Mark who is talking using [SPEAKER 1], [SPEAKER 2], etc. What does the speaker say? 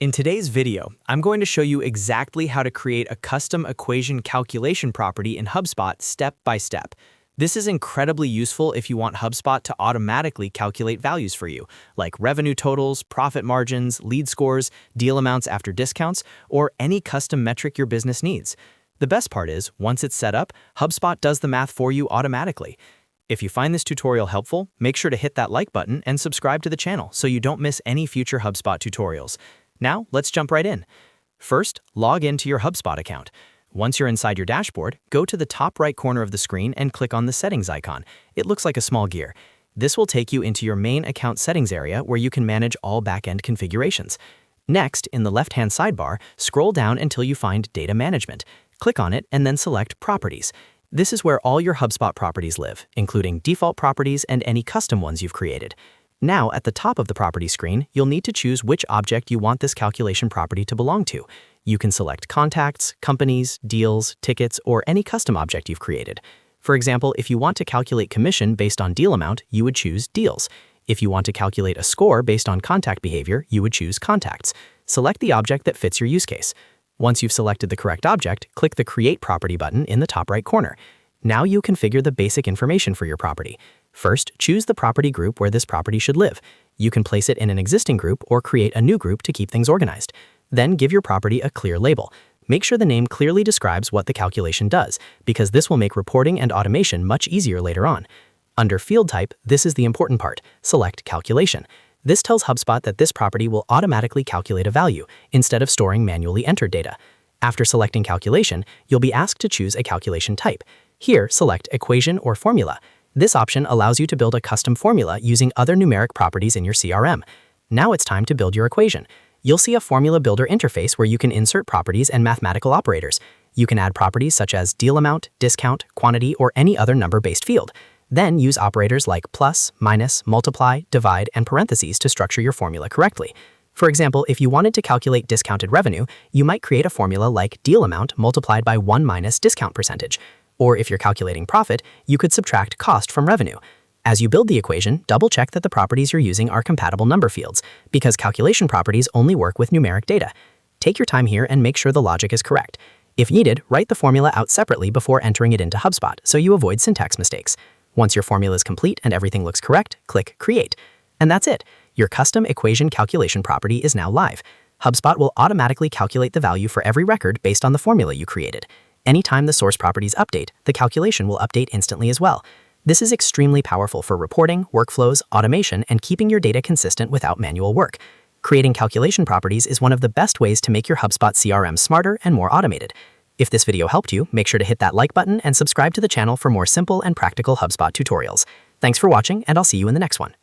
[SPEAKER 1] In today's video, I'm going to show you exactly how to create a custom equation calculation property in HubSpot step by step. This is incredibly useful if you want HubSpot to automatically calculate values for you, like revenue totals, profit margins, lead scores, deal amounts after discounts, or any custom metric your business needs. The best part is, once it's set up, HubSpot does the math for you automatically. If you find this tutorial helpful, make sure to hit that like button and subscribe to the channel so you don't miss any future HubSpot tutorials. Now, let's jump right in. First, log into your HubSpot account. Once you're inside your dashboard, go to the top right corner of the screen and click on the settings icon. It looks like a small gear. This will take you into your main account settings area where you can manage all backend configurations. Next, in the left-hand sidebar, scroll down until you find Data Management. Click on it and then select Properties. This is where all your HubSpot properties live, including default properties and any custom ones you've created. Now, at the top of the property screen, you'll need to choose which object you want this calculation property to belong to. You can select contacts, companies, deals, tickets, or any custom object you've created. For example, if you want to calculate commission based on deal amount, you would choose deals. If you want to calculate a score based on contact behavior, you would choose contacts. Select the object that fits your use case. Once you've selected the correct object, click the Create Property button in the top right corner. Now you configure the basic information for your property. First, choose the property group where this property should live. You can place it in an existing group or create a new group to keep things organized. Then give your property a clear label. Make sure the name clearly describes what the calculation does, because this will make reporting and automation much easier later on. Under Field Type, this is the important part. Select Calculation. This tells HubSpot that this property will automatically calculate a value, instead of storing manually entered data. After selecting Calculation, you'll be asked to choose a calculation type. Here, select Equation or Formula. This option allows you to build a custom formula using other numeric properties in your CRM. Now it's time to build your equation. You'll see a formula builder interface where you can insert properties and mathematical operators. You can add properties such as deal amount, discount, quantity, or any other number-based field. Then use operators like plus, minus, multiply, divide, and parentheses to structure your formula correctly. For example, if you wanted to calculate discounted revenue, you might create a formula like deal amount multiplied by 1 minus discount percentage. Or if you're calculating profit, you could subtract cost from revenue. As you build the equation, double-check that the properties you're using are compatible number fields, because calculation properties only work with numeric data. Take your time here and make sure the logic is correct. If needed, write the formula out separately before entering it into HubSpot so you avoid syntax mistakes. Once your formula is complete and everything looks correct, click Create. And that's it. Your custom equation calculation property is now live. HubSpot will automatically calculate the value for every record based on the formula you created. Anytime the source properties update, the calculation will update instantly as well. This is extremely powerful for reporting, workflows, automation, and keeping your data consistent without manual work. Creating calculation properties is one of the best ways to make your HubSpot CRM smarter and more automated. If this video helped you, make sure to hit that like button and subscribe to the channel for more simple and practical HubSpot tutorials. Thanks for watching, and I'll see you in the next one.